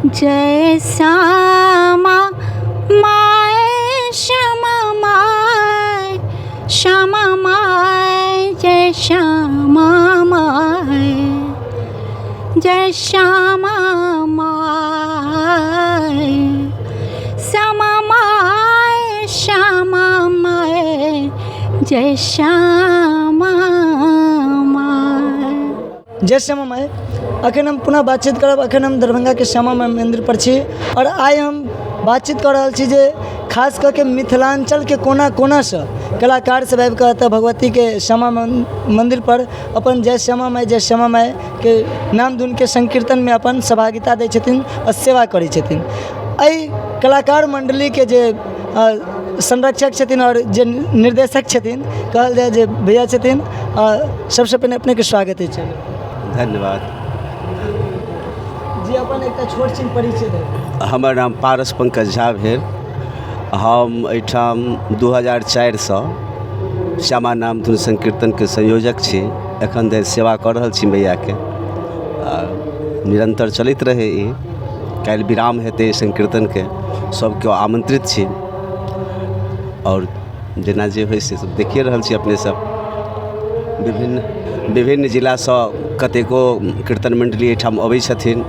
जय श्यामा माए श्यामा माए श्यामा माए जय श्यामा माए जय श्यामा माए श्यामा माए श्यामा माए जय श्यामा माए। जय श्यामा माई। अखन हम पुनः बातचीत करब। अखन हम दरभंगा के श्यामा माई मंदिर पर छी और आइ हम बातचीत कर रहा छी जे खास करके मिथिलांचल के कोना कोना से कलाकार सब आबि कऽ एतऽ भगवती के श्यामा मंदिर पर अपन जय श्यामा माई के नाम धुन के संकीर्तन में अपन सहभागिता दै छथिन और सेवा करै छथिन। एहि कलाकार मंडली के जे संरक्षक छथिन और जे निर्देशक छथिन कहल जाए जे भैया छथिन। सबसे पहले अपने के स्वागत है। धन्यवाद जी। अपन एक छोट छिन परिचय दें। हमर नाम पारस पंकज झा भेल। हम एहिठाम 2004 से श्यामा नाम धुन संकीर्तन के संयोजक छी। एखन धरि सेवा कऽ रहल छी मैया के। निरंतर चलैत रहे ई। काल्हि विराम हेतै संकीर्तन के। सबके आमंत्रित छी और जेना जे होइ से सब देखिए रहल छी अपने सब। विभिन्न जिला से कतेको कीर्तन मंडली एहिठाम अबै छथिन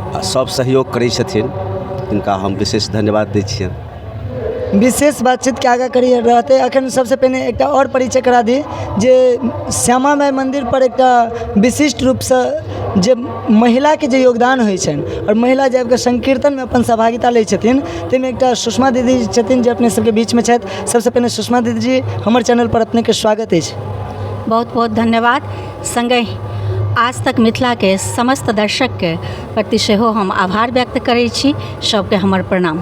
आ सब सहयोग करै छथिन। इनका हम विशेष धन्यवाद दै छियनि। विशेष बातचीत के आगा करिए रहते। अखन सबसे पहले एक और परिचय करा दी जे श्यामा माई मंदिर पर एक विशिष्ट रूप से जे महिला के जे योगदान होइ छनि और महिला जब के संकीर्तन में अपन सहभागिता लै छथिन ताहिमे एक सुषमा दीदी छथिन जे अपने सबके बीच में छथि। सबसे पहले सुषमा दीदी जी हमर चैनल पर अपने के स्वागत अछि। बहुत बहुत धन्यवाद। संगे आज तक मिथिला के समस्त दर्शक के प्रति सेहो हम आभार व्यक्त करै छी। सबके हमर प्रणाम।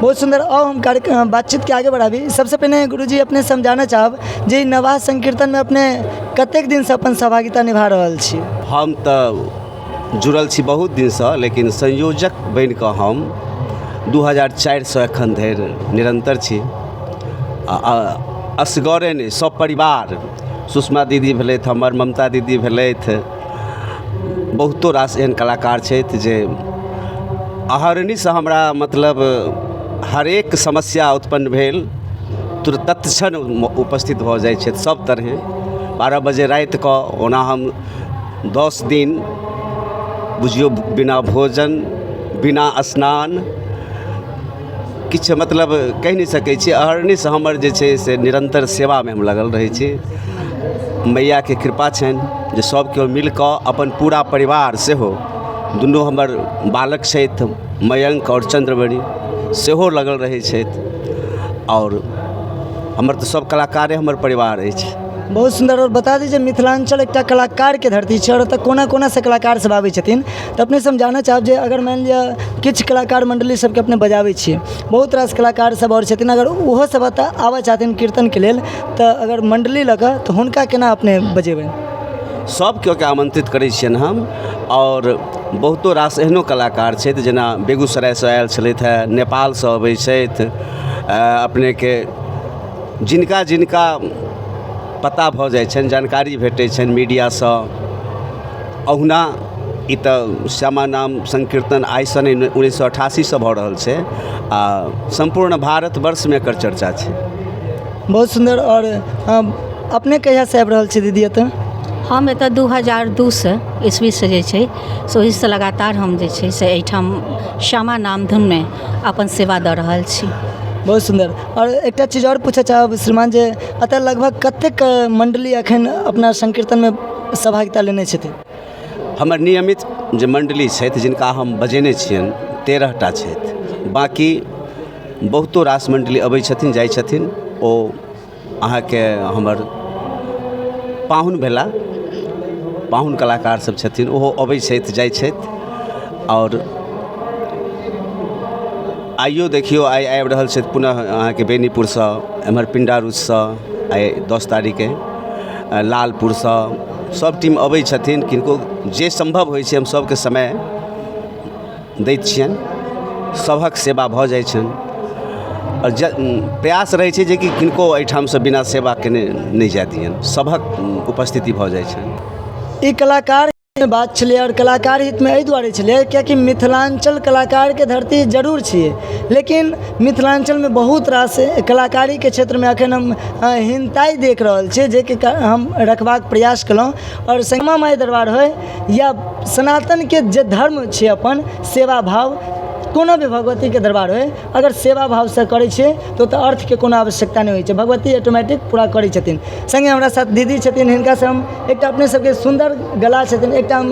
बहुत सुंदर। और हम कार्यक्रम बातचीत के आगे बढ़ाबी। सबसे पहले गुरुजी अपने समझाना चाहब जे नवाह संकीर्तन में अपने कतेक दिन से अपन सहभागिता निभा रहल छी। हम तो जुड़ल छी बहुत दिन से, लेकिन संयोजक बनि कऽ हम 2004 से एखन धरि निरंतर छी। असगरे नहि, सब परिवार। सुषमा दीदी भेलथि, हमर ममता दीदी भेलथि, बहुतो रास एहन कलाकार छथि जे अहरनिशसँ हमरा मतलब हरेक समस्या उत्पन्न भेल तुरंत तत्क्षण उपस्थित भऽ जाइ छथि सब तरहे। 12 बजे राति कऽ ओना हम 10 दिन बुझियौ बिना भोजन बिना स्नान किछु मतलब कहि नहि सकै छी। अहरनिश हमर जे छै से निरंतर सेवा में हम लगल रहै छी। मैया के कृपा छनि जे सब केओ मिल कऽ अपन पूरा परिवार सेहो, दुनू हमर बालक छथि मयंक और चंद्रमणि सेहो लगल रहै छथि और हमर तऽ सब कलाकारे हमर परिवार अछि। बहुत सुंदर। और बता दीजिए मिथिलांचल एक कलाकार के धरती है और कोना कोना से कलाकार सब आबै छथिन। तो अपने हम जानना चाहब जे अगर मान लिया किछु कलाकार मंडली सबके अपने बजाबै छियै, बहुत रास कलाकार सब और छथिन, अगर ओहो सब आबऽ चाहथिन कीर्तन के लेल तो अगर मंडली लऽ कऽ तो हुनका केना अपने बजेबै? सब केओ के आमंत्रित करै छियनि हम। और बहुतो रास एहनो कलाकार छथि जेना बेगूसराय से आयल छलथि है, नेपाल से अबै छथि। अपने के जिनका जिनका पता भऽ जाइ छनि, जानकारी भेटै छनि मीडिया से, अहुना ई तऽ श्यामा नाम संकीर्तन आइ सन 1988 से भऽ रहल छै आ संपूर्ण भारतवर्ष में एकर चर्चा छै। बहुत सुंदर। और अपने कहिया से आबि रहल छी दीदी एतऽ? हम एतऽ 2002 से ईस्वी से जे छै से ओहि से लगातार हम जे छै से एहिठाम श्यामा नाम धुन में अपन सेवा दऽ रहल छी। बहुत सुंदर। और एक चीज़ और पूछे चाहब श्रीमान जे अतः लगभग कतेक मंडली अखन अपना संकीर्तन में सहभागिता लेने छथिन? हमर नियमित जे मंडली छथि जिनका हम बजेने छियनि 13टा छथि। बाकी बहुतो रास मंडली अबै छथिन जाइ छथिन। ओ अहाँके हमर पाहुन भेला, पाहुन कलाकार सब छथिन, ओहो अबै छथि जाइ छथि। और आइयो देखियो आइ आबि रहल छथि पुनः अहाँके बेनीपुर से, एम्हर पिंडारुच से आइ 10 तारीख लालपुर से सब टीम अबै छथिन। किनको जे संभव होइ छै हम सबके समय दैत छियनि, सभक सेवा भऽ जाइ छनि। और प्रयास रहै छै जे कि किनको एहिठाम से बिना सेवा केने नहि जाय दियनि, सभक उपस्थिति भऽ जाइ छनि। ई कलाकार बात छलै और कलाकार हितमे एहि दुआरे छलै कियाकि मिथिलांचल कलाकारके धरती जरूर छियै, लेकिन मिथिलांचलमे बहुत रास कलाकारीके क्षेत्रमे एखन हम हीनताइ देख रहल छियै, जेकि हम रखबाक प्रयास केलहुँ। और श्यामा माइ दरबार होय या सनातनके जे धर्म छै अपन सेवा भाव, कोनो भी भगवतीके दरबार होय, अगर सेवा भावसँ करै छियै तऽ ओतऽ अर्थके कोनो आवश्यकता नहि होइ छै, भगवती ऑटोमेटिक पूरा करै छथिन। संगे हमरा साथ दीदी छथिन, हिनकासँ हम एकटा अपने सबके सुन्दर गला छथिन, एकटा हम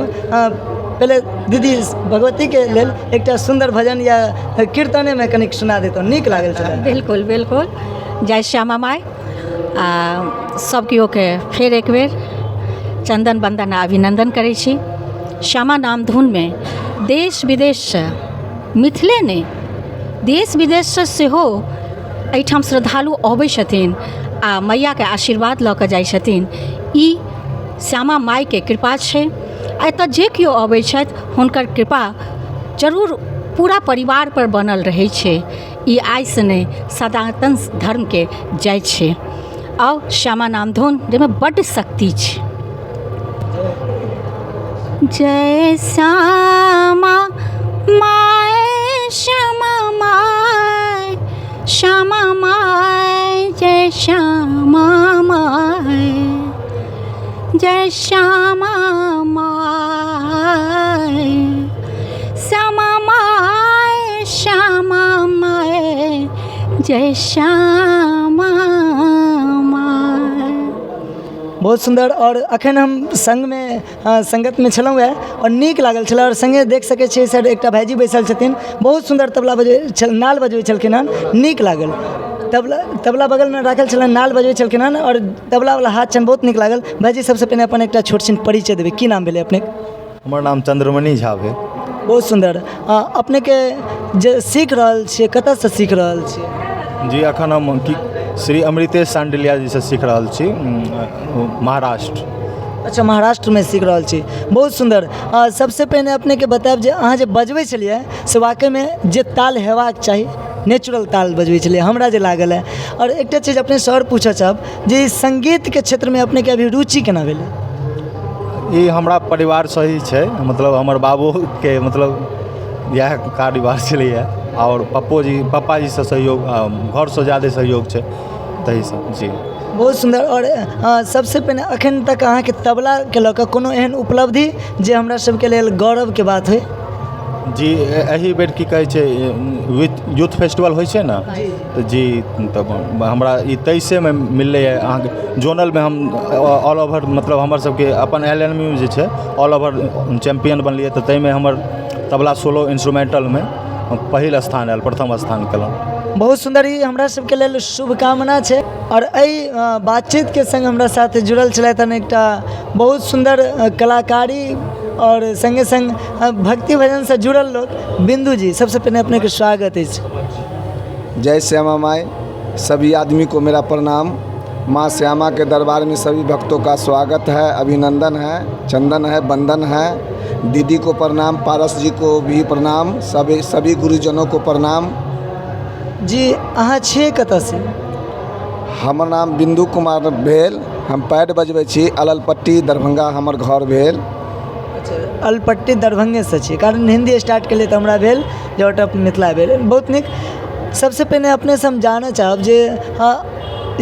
पहले दीदी भगवतीके लेल एकटा सुन्दर भजन या कीर्तनेमे कनिक सुना देतहुँ, नीक लागल छलै। बिल्कुल बिल्कुल। जय श्यामा माइ। सब केओके फेर एक बेर चंदन बंदन आ अभिनंदन करै छी। श्यामा नाम धुनमे देश विदेशसँ, मिथिले नहि देश विदेशसँ सेहो एहिठाम श्रद्धालु अबै छथिन आ मैयाके आशीर्वाद लऽ कऽ जाइ छथिन। ई श्यामा माइके कृपा छै। एतऽ जे केओ अबै छथि हुनकर कृपा जरूर पूरा परिवार पर बनल रहै छै। ई आइसँ नहि सनातन धर्मके जय छै। आउ श्यामा नाम धुन जाहिमे बड्ड शक्ति छै। जय Shyama my, Shyama my, Shyama my, जय श्यामा माय, जय Shyama my, Shyama my, Shyama my, जय श्यामा माय। बहुत सुंदर। और अखन हम संगतमे छलहुँ है और नीक लागल छलै। और संगे देख सकै छियै सर एकटा भाईजी बैसल छथिन, बहुत सुंदर तबला नाल बजबै छलखिन हन, नीक लागल। तबला बगलमे राखल छलनि, नाल बजबै छलखिन हन और तबलावला हाथ छनि, बहुत नीक लागल। भाईजी सबसँ पहिने अपन एकटा छोट छिन परिचय देबै, की नाम भेलै अपने? हमर नाम चंद्रमणि झा भेल। बहुत सुंदर। अपनेके जे सीख रहल छियै, कतऽसँ सीख रहल छियै? जी अखन हम श्री अमृतेश सांडिलिया जी से सीख रहल छी, महाराष्ट्र। अच्छा, महाराष्ट्रमे सीख रहल छी, बहुत सुंदर। सबसँ पहिने अपनेके बतायब जे अहाँ जे बजबै छलियै से वाकईमे जे ताल हेबाक चाही, नेचुरल ताल बजबै छलियै, हमरा जे लागल है। और एकटा चीज अपने सर पूछऽ चाहब जे संगीतके क्षेत्रमे अपनेके अभी रुचि केना भेलै? ई हमरा परिवारसँ ही छै, मतलब हमर बाबूके मतलब इएह कारोबार छलैए और पप्पाजीसँ सहयोग, घरसँ ज्यादा सहयोग छै ताहिसँ। जी बहुत सुंदर। और सबसँ पहिने अखन तक अहाँके तबलाके लऽ कऽ कोनो एहन उपलब्धि जे हमरा सबके लेल गौरवके बात होइ? जी एही बेर की कहै छै यूथ फेस्टिवल होइ छै ने, तऽ जी तब हमरा ई 23 मिललै है। अहाँके जोनलमे हम ऑल ओवर मतलब हमर सबके अपन LNMU जे छै ऑल ओवर चैम्पियन बनलियै, तऽ ताहिमे हमर तबला सोलो इंस्ट्रूमेंटलमे पहिल स्थान आयल, प्रथम स्थान केलहुँ। बहुत सुंदर। ई हमरा सबके लेल शुभकामना छै। और एहि बातचीतके संग हमरा साथ जुड़ल छलथि हन एकटा बहुत सुंदर कलाकारी और संगे संग भक्ति भजन से जुड़ल लोग, बिंदु जी। सबसे पहले अपने के स्वागत है। जय श्यामा माई। सभी आदमी को मेरा प्रणाम। माँ श्यामा के दरबार में सभी भक्तों का स्वागत है, अभिनंदन है, चंदन है, बंदन है। दीदी को प्रणाम, पारस जी को भी प्रणाम, सभी गुरुजनों को प्रणाम। जी अहाँ छे कतऽ से? हमर नाम बिंदु कुमार भेल, हम पैड बजबै छी, अललपट्टी दरभंगा हमर घर भेल। अच्छा, अलपट्टी दरभंगे से छी, कारण हिंदी स्टार्ट के लिए तो हमरा भेल जे मिथिला भेल। बहुत नीक। सबसे पहले अपने से हम जानऽ चाहब जे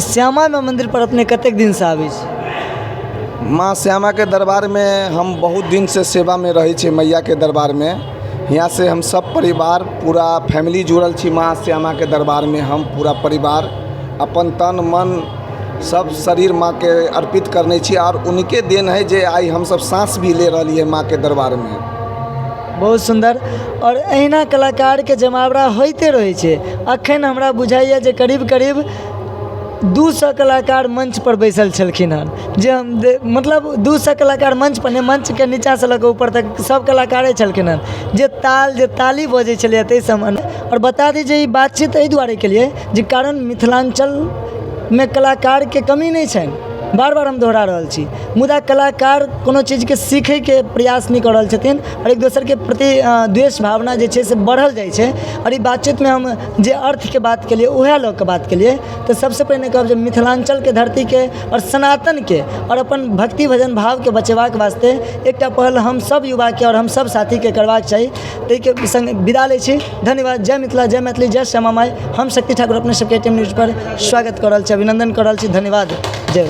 श्यामा माई मंदिर पर अपने कतेक दिन से आबै छी? माँ श्यामा के दरबार में हम बहुत दिन से सेवा में रही छी, मैया के दरबार में। यहाँ से हम सब परिवार पूरा फैमिली जुड़ल छी माँ श्यामा के दरबार में। हम पूरा परिवार अपन तन मन सब शरीर माँ के अर्पित करने छी और उनके देन है जे आई हम सब सांस भी ले रही है माँ के दरबार में। बहुत सुंदर। और अहिना कलाकार के जमावड़ा होते रहे छे। अखन हमरा बुझाइए जे करीब करीब 200 कलाकार मंच पर बैसल छलखिन हन, जे हम मतलब 200 कलाकार मंच पर, मंच के नीचा से लऽ ऊपर तक सब कलाकारे छलखिन हन, जे ताली बजै छलै ताहि समय। और बता दी जे ई बातचीत एहि दुआरे के लिए जे कारण मिथिलांचल में कलाकार के कमी नहीं छनि, बार बार हम दोहरा रहल छी, मुदा कलाकार कोनो चीजके सीखैके प्रयास नहीं कर रहल छथिन और एक दोसर के प्रति द्वेष भावना जे छै से बढ़ल जाइ छै। और ई बातचीत में हम जे अर्थ के बात केलिए उहे लऽ के बात केलिए, तो सबसे पहिने कहब जे मिथिलांचल के धरती के और सनातन के और अपन भक्ति भजन भाव के बचेबाक वास्ते एकटा पहल हम सब युवा के और हम सब साथी के करबाक चाही। ताहिके संग विदा लै छी। धन्यवाद। जय मिथिला, जय मैथिली, जय श्यामा माई। हम शक्ति ठाकुर अपने सबके टीम न्यूज पर स्वागत कर रहल छी, अभिनंदन कर रहल छी। धन्यवाद। जय।